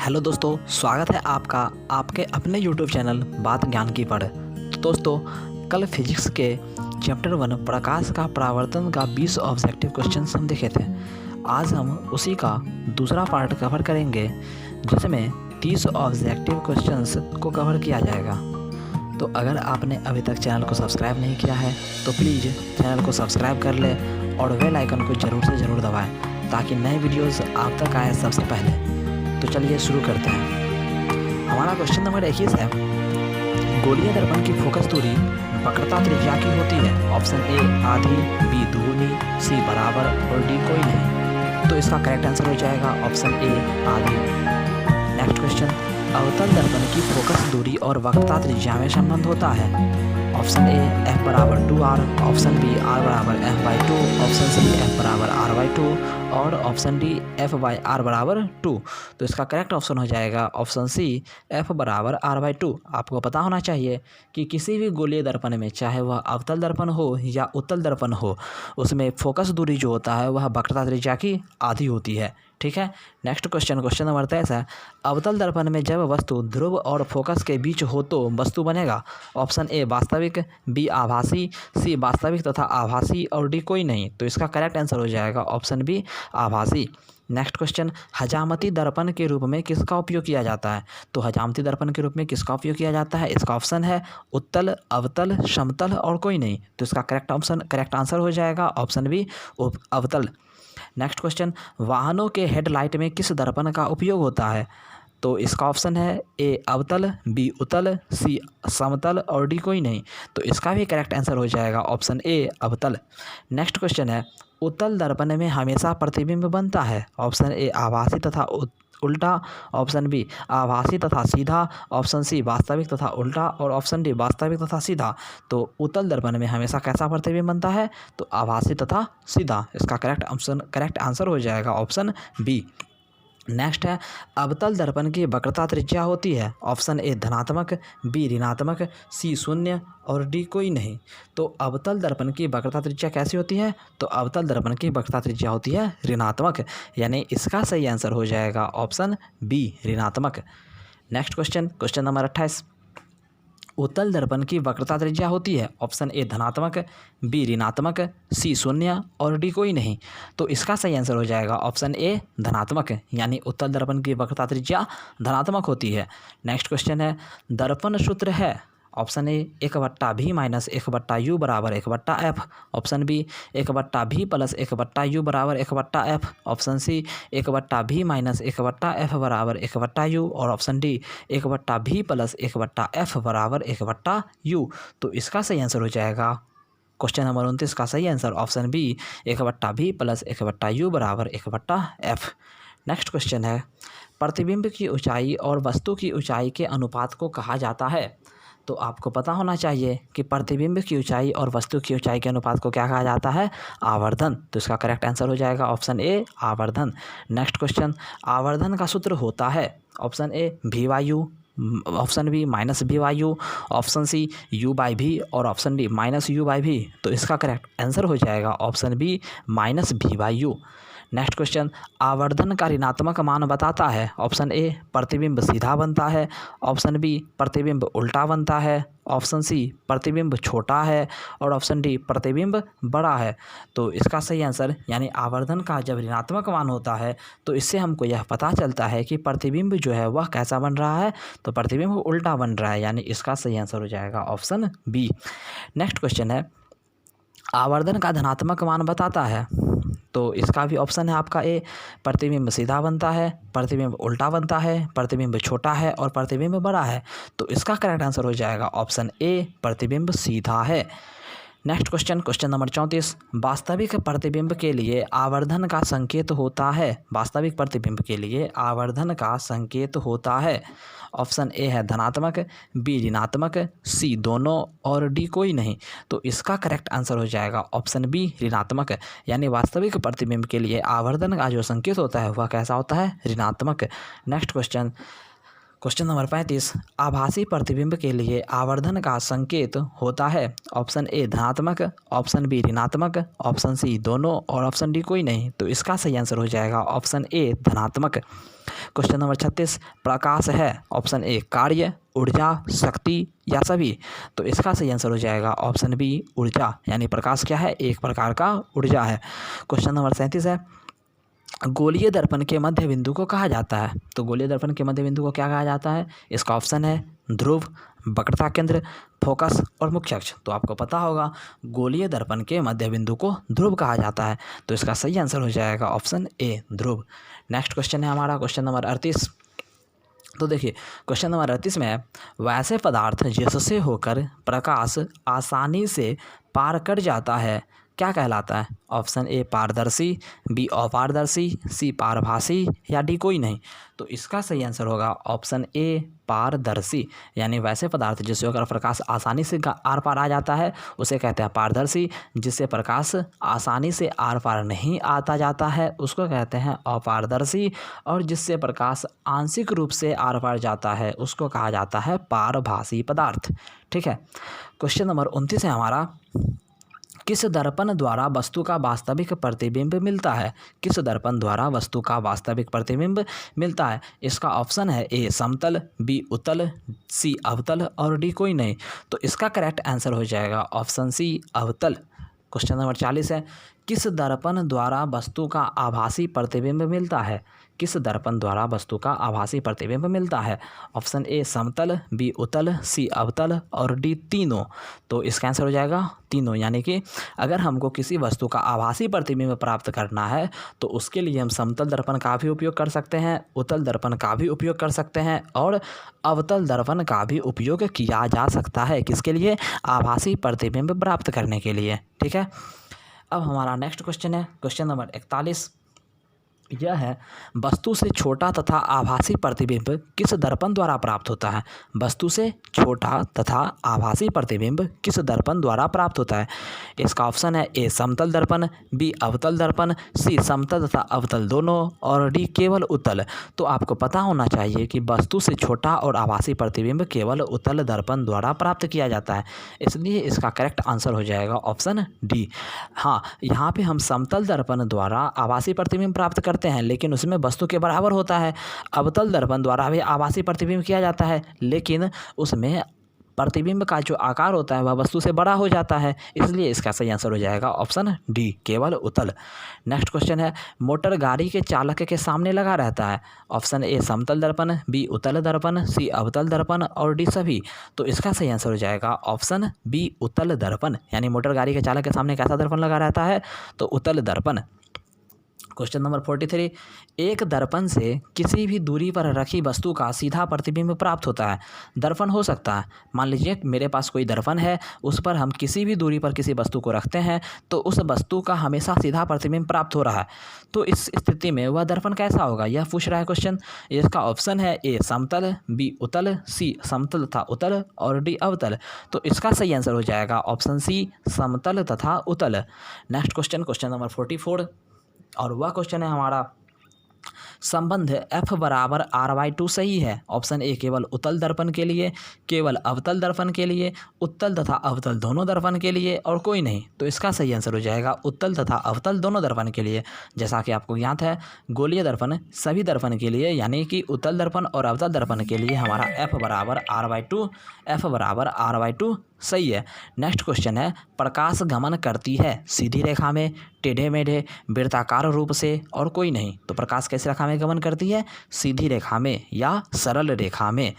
Hello दोस्तों, स्वागत है आपका आपके अपने यूट्यूब चैनल बात ज्ञान की पढ़। तो दोस्तों, कल फिजिक्स के चैप्टर 1 प्रकाश का परावर्तन का 20 ऑब्जेक्टिव क्वेश्चंस हम देखे थे। आज हम उसी का दूसरा पार्ट कवर करेंगे, जिसमें 30 ऑब्जेक्टिव क्वेश्चंस को कवर किया जाएगा। तो अगर आपने अभी तक चैनल को सब्सक्राइब नहीं किया है तो प्लीज़ चैनल को सब्सक्राइब कर ले और बेल आइकन को ज़रूर से ज़रूर दबाएं, ताकि नए वीडियोज़ आप तक आए सबसे पहले। तो चलिए शुरू करते हैं। हमारा क्वेश्चन नंबर 21 है, गोलीय दर्पण की फोकस दूरी वक्रता त्रिज्या की होती है। ऑप्शन ए आधी, बी दुगुनी, सी बराबर और डी कोई नहीं। तो इसका करेक्ट आंसर हो जाएगा ऑप्शन ए आधी। नेक्स्ट क्वेश्चन, अवतल दर्पण की फोकस दूरी और वक्रता त्रिज्या में संबंध होता है। ऑप्शन ए f बराबर 2r, ऑप्शन बी r बराबर f/2, ऑप्शन सी f बराबर r/2 और ऑप्शन डी f/r बराबर 2। तो इसका करेक्ट ऑप्शन हो जाएगा ऑप्शन सी f बराबर r/2। आपको पता होना चाहिए कि किसी भी गोलीय दर्पण में, चाहे वह अवतल दर्पण हो या उत्तल दर्पण हो, उसमें फोकस दूरी जो होता है वह वक्रता त्रिज्या की आधी होती है। ठीक है। नेक्स्ट क्वेश्चन नंबर 23 है, अवतल दर्पण में जब वस्तु ध्रुव और फोकस के बीच हो तो वस्तु बनेगा। ऑप्शन ए वास्तविक, बी आभासी, सी वास्तविक तथा आभासी और डी कोई नहीं। तो इसका करेक्ट आंसर हो जाएगा ऑप्शन बी आभासी। नेक्स्ट क्वेश्चन, हजामती दर्पण के रूप में किसका उपयोग किया जाता है। तो हजामती दर्पण के रूप में किसका उपयोग किया जाता है, इसका ऑप्शन है उत्तल, अवतल, समतल और कोई नहीं। तो इसका करेक्ट आंसर हो जाएगा ऑप्शन बी अवतल। नेक्स्ट क्वेश्चन, वाहनों के हेडलाइट में किस दर्पण का उपयोग होता है। तो इसका ऑप्शन है ए अवतल, बी उत्तल, सी समतल और डी कोई नहीं। तो इसका भी करेक्ट आंसर हो जाएगा ऑप्शन ए अवतल। नेक्स्ट क्वेश्चन है, उत्तल दर्पण में हमेशा प्रतिबिंब बनता है। ऑप्शन ए आभासी तथा उल्टा, ऑप्शन बी आभासी तथा सीधा, ऑप्शन सी वास्तविक तथा उल्टा और ऑप्शन डी वास्तविक तथा सीधा। तो उत्तल दर्पण में हमेशा कैसा प्रतिबिंब बनता है, तो आभासी तथा सीधा। इसका करेक्ट आंसर हो जाएगा ऑप्शन बी। नेक्स्ट है, अवतल दर्पण की वक्रता त्रिज्या होती है। ऑप्शन ए धनात्मक, बी ऋणात्मक, सी शून्य और डी कोई नहीं। तो अवतल दर्पण की वक्रता त्रिज्या कैसी होती है, तो अवतल दर्पण की वक्रता त्रिज्या होती है ऋणात्मक, यानी इसका सही आंसर हो जाएगा ऑप्शन बी ऋणात्मक। नेक्स्ट क्वेश्चन नंबर 28, उत्तल दर्पण की वक्रता त्रिज्या होती है। ऑप्शन ए धनात्मक, बी ऋणात्मक, सी शून्य और डी कोई नहीं। तो इसका सही आंसर हो जाएगा ऑप्शन ए धनात्मक, यानी उत्तल दर्पण की वक्रता त्रिज्या धनात्मक होती है। नेक्स्ट क्वेश्चन है, दर्पण सूत्र है। ऑप्शन ए 1/v माइनस 1/u बराबर 1/f, option B 1/v plus 1/u बराबर 1/f, option C 1/v minus 1/f बराबर 1/u और option D 1/v plus 1/f बराबर 1/u। तो इसका सही आंसर हो जाएगा क्वेश्चन नंबर 29 का सही answer option B 1/v plus 1/u बराबर 1/f। नेक्स्ट क्वेश्चन है, प्रतिबिंब की ऊंचाई और वस्तु की ऊंचाई के अनुपात को कहा जाता है। तो आपको पता होना चाहिए कि प्रतिबिंब की ऊंचाई और वस्तु की ऊंचाई के अनुपात को क्या कहा जाता है, आवर्धन। तो इसका करेक्ट आंसर हो जाएगा ऑप्शन ए आवर्धन। नेक्स्ट क्वेश्चन, आवर्धन का सूत्र होता है। Option a v/u, option b -v/u, option c u/v और ऑप्शन डी -u/v। तो इसका करेक्ट आंसर हो जाएगा option b -v/u। Next question, आवर्धन का ऋणात्मक मान बताता है। ऑप्शन ए प्रतिबिंब सीधा बनता है, ऑप्शन बी प्रतिबिंब उल्टा बनता है, ऑप्शन सी प्रतिबिंब छोटा है और ऑप्शन डी प्रतिबिंब बड़ा है। तो इसका सही आंसर, यानी आवर्धन का जब ऋणात्मक मान होता है तो इससे हमको यह पता चलता है कि प्रतिबिंब जो है वह कैसा बन रहा है, तो प्रतिबिंब उल्टा बन रहा है, यानी इसका सही आंसर हो जाएगा ऑप्शन बी। नेक्स्ट क्वेश्चन है, आवर्धन का धनात्मक मान बताता है। तो इसका भी ऑप्शन है आपका ए प्रतिबिंब सीधा बनता है, प्रतिबिंब उल्टा बनता है, प्रतिबिंब छोटा है और प्रतिबिंब बड़ा है। तो इसका करेक्ट आंसर हो जाएगा ऑप्शन ए प्रतिबिंब सीधा है। नेक्स्ट क्वेश्चन नंबर 34, वास्तविक प्रतिबिंब के लिए आवर्धन का संकेत होता है। वास्तविक प्रतिबिंब के लिए आवर्धन का संकेत होता है। ऑप्शन ए है धनात्मक, बी ऋणात्मक, सी दोनों और डी कोई नहीं। तो इसका करेक्ट आंसर हो जाएगा ऑप्शन बी ऋणात्मक, यानी वास्तविक प्रतिबिंब के लिए आवर्धन का जो संकेत होता है वह कैसा होता है, ऋणात्मक। नेक्स्ट क्वेश्चन नंबर 35, आभासी प्रतिबिंब के लिए आवर्धन का संकेत होता है। ऑप्शन ए धनात्मक, ऑप्शन बी ऋणात्मक, ऑप्शन सी दोनों और ऑप्शन डी कोई नहीं। तो इसका सही आंसर हो जाएगा ऑप्शन ए धनात्मक। क्वेश्चन नंबर 36, प्रकाश है ऑप्शन ए कार्य, ऊर्जा, शक्ति या सभी। तो इसका सही आंसर हो जाएगा ऑप्शन बी ऊर्जा, यानी प्रकाश क्या है, एक प्रकार का ऊर्जा है। क्वेश्चन नंबर 37 है, गोलीय दर्पण के मध्य बिंदु को कहा जाता है। तो गोलीय दर्पण के मध्य बिंदु को क्या कहा जाता है? इसका ऑप्शन है ध्रुव, वक्रता केंद्र, फोकस और मुख्य अक्ष। तो आपको पता होगा गोलीय दर्पण के मध्य बिंदु को ध्रुव कहा जाता है। तो इसका सही आंसर हो जाएगा option A Dhruv. Next question है हमारा क्वेश्चन नंबर 38। तो देखिए क्वेश्चन नंबर 38 में है, वैसे पदार्थ जिससे होकर प्रकाश आसानी से पार कर जाता है क्या कहलाता है? ऑप्शन ए पारदर्शी, बी अपारदर्शी, सी पारभासी या डी कोई नहीं। तो इसका सही आंसर होगा ऑप्शन ए पारदर्शी, यानी वैसे पदार्थ जिससे होकर प्रकाश आसानी से आर पार आ जाता है उसे कहते हैं पारदर्शी, जिससे प्रकाश आसानी से आर पार नहीं आता जाता है उसको कहते हैं अपारदर्शी, और जिससे प्रकाश आंशिक रूप से आर पार जाता है उसको कहा जाता है पारभासी पदार्थ। ठीक है। क्वेश्चन नंबर 29 है हमारा, किस दर्पण द्वारा वस्तु का वास्तविक प्रतिबिंब मिलता है? किस दर्पण द्वारा वस्तु का वास्तविक प्रतिबिंब मिलता है? इसका ऑप्शन है ए समतल, बी उत्तल, सी अवतल और डी कोई नहीं। तो इसका करेक्ट आंसर हो जाएगा ऑप्शन सी अवतल। क्वेश्चन नंबर 40 है, किस दर्पण द्वारा वस्तु का आभासी प्रतिबिंब मिलता है? किस दर्पण द्वारा वस्तु का आभासी प्रतिबिंब मिलता है? ऑप्शन ए समतल, बी उत्तल, सी अवतल और डी तीनों। तो इसका आंसर हो जाएगा तीनों, यानी कि अगर हमको किसी वस्तु का आभासी प्रतिबिंब प्राप्त करना है तो उसके लिए हम समतल दर्पण का भी उपयोग कर सकते हैं, उत्तल दर्पण का भी उपयोग कर सकते हैं और अवतल दर्पण का भी उपयोग किया जा सकता है। किसके लिए? आभासी प्रतिबिंब प्राप्त करने के लिए। ठीक है। अब हमारा नेक्स्ट क्वेश्चन है क्वेश्चन नंबर 41। यह है, वस्तु से छोटा तथा आभासी प्रतिबिंब किस दर्पण द्वारा प्राप्त होता है? वस्तु से छोटा तथा आभासी प्रतिबिंब किस दर्पण द्वारा प्राप्त होता है? इसका ऑप्शन है ए समतल दर्पण, बी अवतल दर्पण, सी समतल तथा अवतल दोनों और डी केवल उत्तल। तो आपको पता होना चाहिए कि वस्तु से छोटा और आभासी प्रतिबिंब केवल उत्तल दर्पण द्वारा प्राप्त किया जाता है, इसलिए इसका करेक्ट आंसर हो जाएगा ऑप्शन डी। हाँ, यहाँ पे हम समतल दर्पण द्वारा आभासी प्रतिबिंब प्राप्त करते हैं लेकिन उसमें वस्तु के बराबर होता है। अवतल दर्पण द्वारा भी आभासी प्रतिबिंब किया जाता है लेकिन उसमें प्रतिबिंब का जो आकार होता है वह वस्तु से बड़ा हो जाता है, इसलिए इसका सही आंसर हो जाएगा ऑप्शन डी केवल उत्तल। नेक्स्ट क्वेश्चन है, मोटर गाड़ी के चालक के सामने लगा रहता है। ऑप्शन ए समतल दर्पण, बी उत्तल दर्पण, सी अवतल दर्पण और डी सभी। तो इसका सही आंसर हो जाएगा ऑप्शन बी उत्तल दर्पण, यानी मोटर गाड़ी के चालक के सामने कैसा दर्पण लगा रहता है? तो उत्तल दर्पण। क्वेश्चन नंबर 43, एक दर्पण से किसी भी दूरी पर रखी वस्तु का सीधा प्रतिबिंब प्राप्त होता है। दर्पण हो सकता है, मान लीजिए मेरे पास कोई दर्पण है, उस पर हम किसी भी दूरी पर किसी वस्तु को रखते हैं तो उस वस्तु का हमेशा सीधा प्रतिबिंब प्राप्त हो रहा है। तो इस स्थिति में वह दर्पण कैसा होगा, यह पूछ रहा है क्वेश्चन। इसका ऑप्शन है ए समतल, बी उत्तल, सी समतल तथा उत्तल और डी अवतल। तो इसका सही आंसर हो जाएगा ऑप्शन सी समतल तथा उत्तल। नेक्स्ट क्वेश्चन, क्वेश्चन नंबर 44 और वह क्वेश्चन है हमारा, संबंध F बराबर R/2 सही है। ऑप्शन ए केवल उत्तल दर्पण के लिए, केवल अवतल दर्पण के लिए, उत्तल तथा अवतल दोनों दर्पण के लिए और कोई नहीं। तो इसका सही आंसर हो जाएगा उत्तल तथा अवतल दोनों दर्पण के लिए। जैसा कि आपको ज्ञात है गोलीय दर्पण सभी दर्पण के लिए, यानी कि उत्तल दर्पण और अवतल दर्पण के लिए हमारा F बराबर R/2, F बराबर R/2 सही है। नेक्स्ट क्वेश्चन है, प्रकाश गमन करती है सीधी रेखा में, टेढ़े मेढ़े, वृत्ताकार रूप से और कोई नहीं। तो प्रकाश कैसी रेखा में गमन करती है? सीधी रेखा में या सरल रेखा में।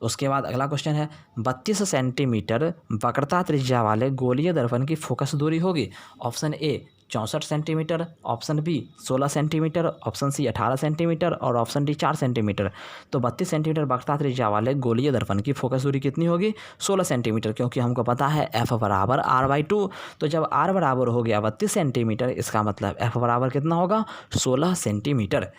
उसके बाद अगला क्वेश्चन है, 32 सेंटीमीटर वक्रता त्रिज्या वाले गोलीय दर्पण की फोकस दूरी होगी। Option a 64 centimetre, option b 16 centimetre, option c 18 centimetre और ऑप्शन डी 4 सेंटीमीटर। तो 32 सेंटीमीटर वक्रता त्रिज्या वाले गोलीय दर्पण की फोकस दूरी कितनी होगी? 16 सेंटीमीटर, क्योंकि हमको पता है F बराबर R/2। तो जब R बराबर हो गया 32 सेंटीमीटर, इसका मतलब F बराबर कितना होगा? 16 सेंटीमीटर।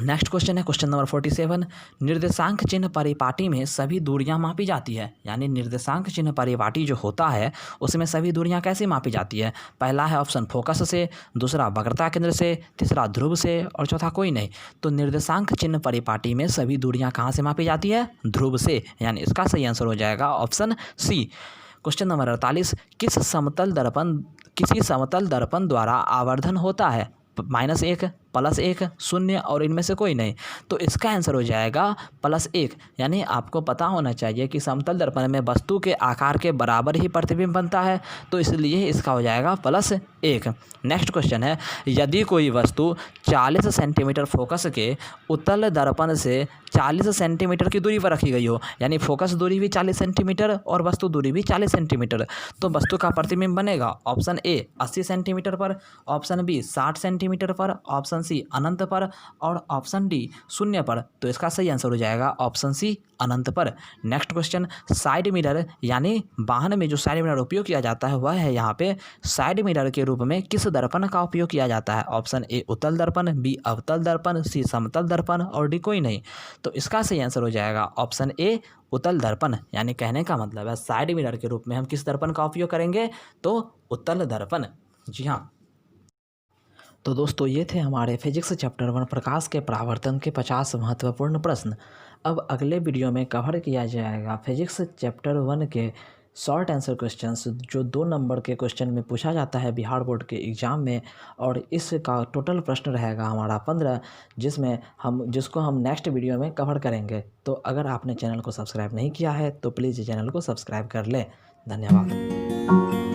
नेक्स्ट क्वेश्चन है क्वेश्चन नंबर 47। निर्देशांक चिन्ह परिपाटी में सभी दूरियां मापी जाती है, यानी निर्देशांक चिन्ह परिपाटी जो होता है उसमें सभी दूरियां कैसे मापी जाती है। पहला है ऑप्शन फोकस से, दूसरा वक्रता केंद्र से, तीसरा ध्रुव से और चौथा कोई नहीं। तो निर्देशांक चिन्ह परिपाटी में सभी दूरियां कहाँ से मापी जाती है, ध्रुव से, यानी इसका सही आंसर हो जाएगा ऑप्शन सी। Question number 48। किसी समतल दर्पण द्वारा आवर्धन होता है, -1, +1, 0 और इनमें से कोई नहीं। तो इसका आंसर हो जाएगा +1, यानी आपको पता होना चाहिए कि समतल दर्पण में वस्तु के आकार के बराबर ही प्रतिबिंब बनता है, तो इसलिए इसका हो जाएगा +1। नेक्स्ट क्वेश्चन है, यदि कोई वस्तु 40 सेंटीमीटर फोकस के उत्तल दर्पण से 40 सेंटीमीटर की दूरी पर रखी गई हो, यानी फोकस दूरी भी 40 सेंटीमीटर और वस्तु दूरी भी 40 सेंटीमीटर, तो वस्तु का प्रतिबिंब बनेगा ऑप्शन ए 80 सेंटीमीटर पर, ऑप्शन बी 60 सेंटीमीटर पर, ऑप्शन सी अनंत पर और ऑप्शन डी 0 पर। तो इसका सही आंसर हो जाएगा ऑप्शन सी अनंत पर। नेक्स्ट क्वेश्चन, साइड मिरर यानी वाहन में जो साइड मिरर उपयोग किया जाता है वह है यहाँ पे साइड मिरर के रूप में किस दर्पण का उपयोग किया जाता है। ऑप्शन ए उत्तल दर्पण, बी अवतल दर्पण, सी समतल दर्पण और डी कोई नहीं। तो इसका सही आंसर हो जाएगा ऑप्शन ए उत्तल दर्पण, यानी कहने का मतलब है साइड मिरर के रूप में हम किस दर्पण का उपयोग करेंगे, तो उत्तल दर्पण। जी हाँ, तो दोस्तों ये थे हमारे फिजिक्स चैप्टर 1 प्रकाश के परावर्तन के 50 महत्वपूर्ण प्रश्न। अब अगले वीडियो में कवर किया जाएगा फिजिक्स चैप्टर 1 के शॉर्ट आंसर क्वेश्चंस, जो 2 नंबर के क्वेश्चन में पूछा जाता है बिहार बोर्ड के एग्ज़ाम में, और इसका टोटल प्रश्न रहेगा हमारा 15, जिसको हम नेक्स्ट वीडियो में कवर करेंगे। तो अगर आपने चैनल को सब्सक्राइब नहीं किया है तो प्लीज़ चैनल को सब्सक्राइब कर लें। धन्यवाद।